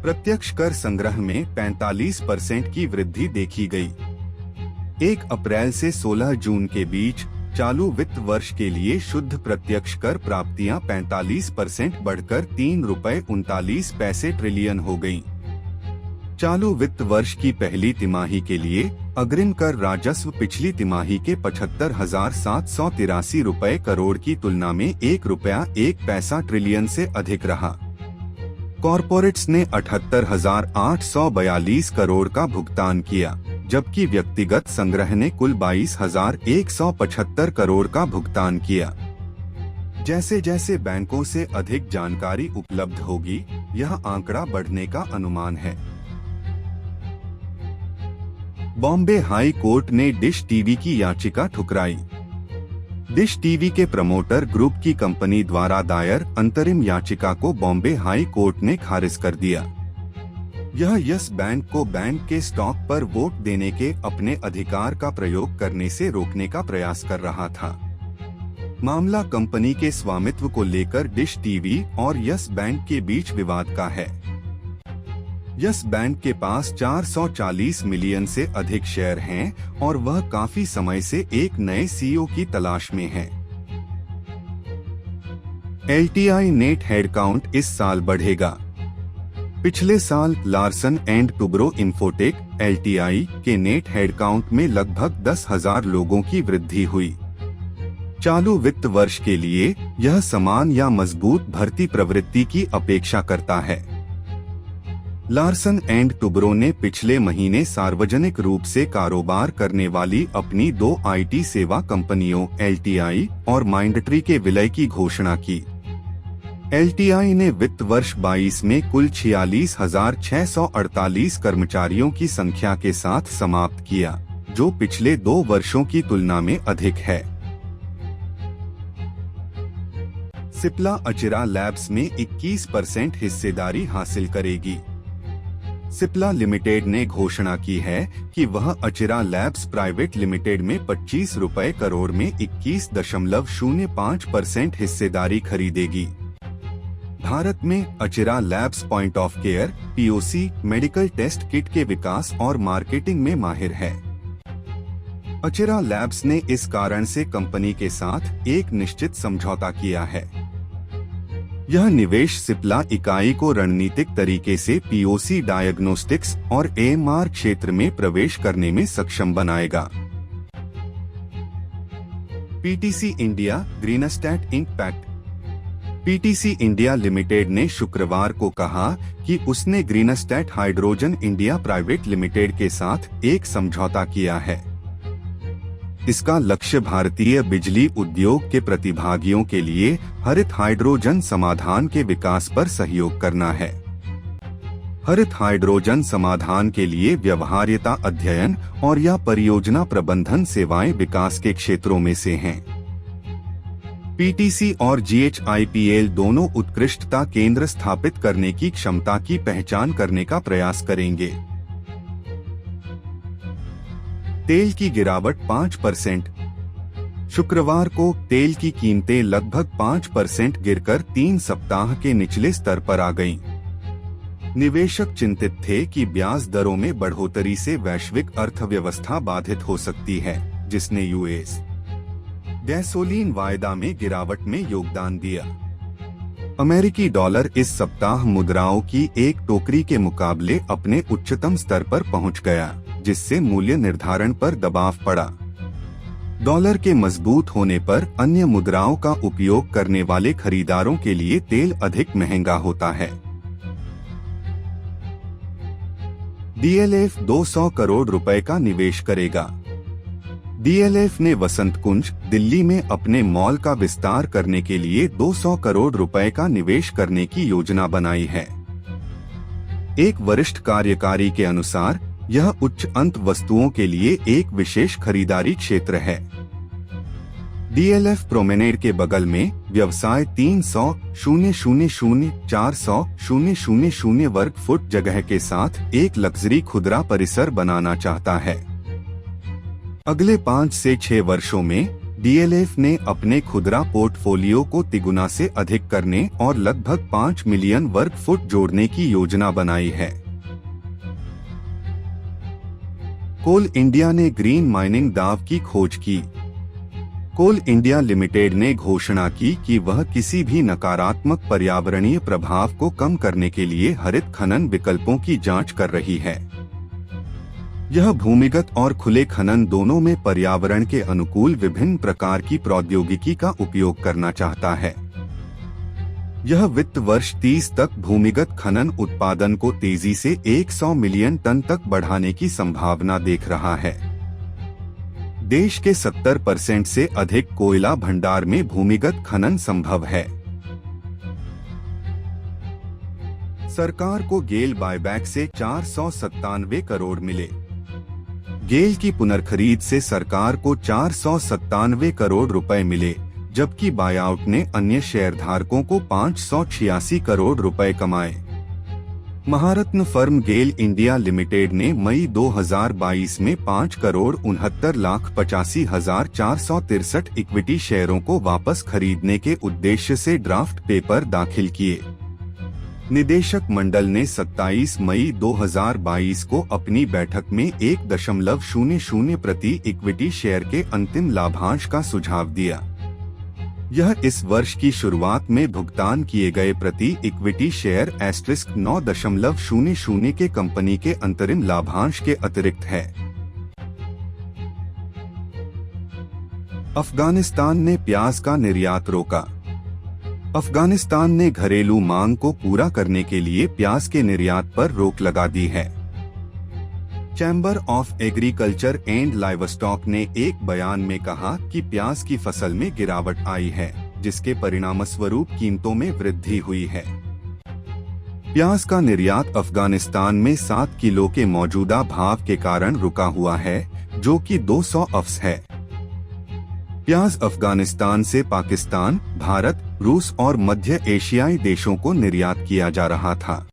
प्रत्यक्ष कर संग्रह में 45% की वृद्धि देखी गई। 1 अप्रैल से 16 जून के बीच चालू वित्त वर्ष के लिए शुद्ध प्रत्यक्ष कर प्राप्तियां 45% बढ़कर ₹3.39 ट्रिलियन हो गईं। चालू वित्त वर्ष की पहली तिमाही के लिए अग्रिम कर राजस्व पिछली तिमाही के 75,783 रुपए करोड़ की तुलना में ₹1.01 ट्रिलियन से अधिक रहा। कॉरपोरेट्स ने 78,842 करोड़ का भुगतान किया, जबकि व्यक्तिगत संग्रह ने कुल 22,175 करोड़ का भुगतान किया। जैसे जैसे बैंकों से अधिक जानकारी उपलब्ध होगी, यह आंकड़ा बढ़ने का अनुमान है। बॉम्बे हाई कोर्ट ने डिश टीवी की याचिका ठुकराई। डिश टीवी के प्रमोटर ग्रुप की कंपनी द्वारा दायर अंतरिम याचिका को बॉम्बे हाई कोर्ट ने खारिज कर दिया। यह यस बैंक को बैंक के स्टॉक पर वोट देने के अपने अधिकार का प्रयोग करने से रोकने का प्रयास कर रहा था। मामला कंपनी के स्वामित्व को लेकर डिश टीवी और यस बैंक के बीच विवाद का है। यस बैंक के पास 440 मिलियन से अधिक शेयर हैं और वह काफी समय से एक नए सीईओ की तलाश में है। एलटीआई नेट हेडकाउंट इस साल बढ़ेगा। पिछले साल Larsen and Toubro infotech LTI के नेट हेडकाउंट में लगभग 10,000 लोगों की वृद्धि हुई। चालू वित्त वर्ष के लिए यह समान या मजबूत भर्ती प्रवृत्ति की अपेक्षा करता है। लार्सन एंड टुब्रो ने पिछले महीने सार्वजनिक रूप से कारोबार करने वाली अपनी 2 आईटी सेवा कंपनियों एलटीआई और माइंडट्री के विलय की घोषणा की। एलटीआई ने वित्त वर्ष 22 में कुल 46,648 कर्मचारियों की संख्या के साथ समाप्त किया, जो पिछले 2 वर्षों की तुलना में अधिक है। सिप्ला अचिरा लैब्स में 21% हिस्सेदारी हासिल करेगी। सिप्ला लिमिटेड ने घोषणा की है कि वह अचिरा लैब्स प्राइवेट लिमिटेड में ₹25 करोड़ में 21.05% हिस्सेदारी खरीदेगी। भारत में Achira labs point of care POC medical test kit के विकास और मार्केटिंग में माहिर है। अचिरा लैब्स ने इस कारण से कंपनी के साथ एक निश्चित समझौता किया है। यह निवेश सिप्ला इकाई को रणनीतिक तरीके से पीओसी डायग्नोस्टिक्स और एएमआर क्षेत्र में प्रवेश करने में सक्षम बनाएगा। PTC India Greenstat impact. PTC India limited ने शुक्रवार को कहा कि उसने Greenstat hydrogen India private limited के साथ एक समझौता किया है। इसका लक्ष्य भारतीय बिजली उद्योग के प्रतिभागियों के लिए हरित हाइड्रोजन समाधान के विकास पर सहयोग करना है। हरित हाइड्रोजन समाधान के लिए व्यवहार्यता अध्ययन और या परियोजना प्रबंधन सेवाएं विकास के क्षेत्रों में से हैं। पीटीसी और जीएचआईपीएल दोनों उत्कृष्टता केंद्र स्थापित करने की क्षमता की पहचान करने का प्रयास करेंगे। तेल की गिरावट 5%। शुक्रवार को तेल की कीमतें लगभग 5% गिरकर 3 सप्ताह के निचले स्तर पर आ गईं। निवेशक चिंतित थे कि ब्याज दरों में बढ़ोतरी से वैश्विक अर्थव्यवस्था बाधित हो सकती है, जिसने यूएस गैसोलीन वायदा में गिरावट में योगदान दिया। अमेरिकी डॉलर इस सप्ताह मुद्राओं की एक टोकरी के मुकाबले अपने उच्चतम स्तर पर पहुंच गया, जिससे मूल्य निर्धारण पर दबाव पड़ा। डॉलर के मजबूत होने पर अन्य मुद्राओं का उपयोग करने वाले खरीदारों के लिए तेल अधिक महंगा होता है। डीएलएफ 200 करोड़ रुपए का निवेश करेगा। डीएलएफ ने वसंत कुंज, दिल्ली में अपने मॉल का विस्तार करने के लिए 200 करोड़ रुपए का निवेश करने की योजना बनाई है। एक वरिष्ठ कार्यकारी के अनुसार यह उच्च अंत वस्तुओं के लिए एक विशेष खरीदारी क्षेत्र है। डीएलएफ प्रोमेनेड के बगल में व्यवसाय 300,000-400,000 वर्ग फुट जगह के साथ एक लग्जरी खुदरा परिसर बनाना चाहता है। अगले 5 से 6 वर्षों में डीएलएफ ने अपने खुदरा पोर्टफोलियो को तिगुना से अधिक करने और लगभग 5 मिलियन वर्ग फुट जोड़ने की योजना बनाई है। कोल इंडिया ने ग्रीन माइनिंग दाव की खोज की। कोल इंडिया लिमिटेड ने घोषणा की कि वह किसी भी नकारात्मक पर्यावरणीय प्रभाव को कम करने के लिए हरित खनन विकल्पों की जांच कर रही है। यह भूमिगत और खुले खनन दोनों में पर्यावरण के अनुकूल विभिन्न प्रकार की प्रौद्योगिकी का उपयोग करना चाहता है। यह वित्त वर्ष 30 तक भूमिगत खनन उत्पादन को तेजी से 100 मिलियन टन तक बढ़ाने की संभावना देख रहा है। देश के 70% से अधिक कोयला भंडार में भूमिगत खनन संभव है। सरकार को गेल बायबैक से 497 करोड़ मिले। गेल की पुनर्खरीद से सरकार को 497 करोड़ रुपए मिले, जबकि बायआउट ने अन्य शेयरधारकों को 586 करोड़ रुपए कमाए। महारत्न फर्म गेल इंडिया लिमिटेड ने मई 2022 में 5,69,85,463 इक्विटी शेयरों को वापस खरीदने के उद्देश्य से ड्राफ्ट पेपर दाखिल किए। निदेशक मंडल ने 27 मई 2022 को अपनी बैठक में 1.00 प्रति इक्विटी शेयर के अंतिम लाभांश का सुझाव दिया। यह इस वर्ष की शुरुआत में भुगतान किए गए प्रति इक्विटी शेयर *9.00 के कंपनी के अंतरिम लाभांश के अतिरिक्त है। अफगानिस्तान ने प्याज का निर्यात रोका। अफगानिस्तान ने घरेलू मांग को पूरा करने के लिए प्याज के निर्यात पर रोक लगा दी है। Chamber of agriculture and livestock ने एक बयान में कहा कि प्याज की फसल में गिरावट आई है, जिसके परिणामस्वरूप कीमतों में वृद्धि हुई है। प्याज का निर्यात अफगानिस्तान में 7 किलो के मौजूदा भाव के कारण रुका हुआ है, जो कि 200 अफ्स है। प्याज अफगानिस्तान से पाकिस्तान, भारत, रूस और मध्य एशियाई देशों को निर्यात किया जा रहा था।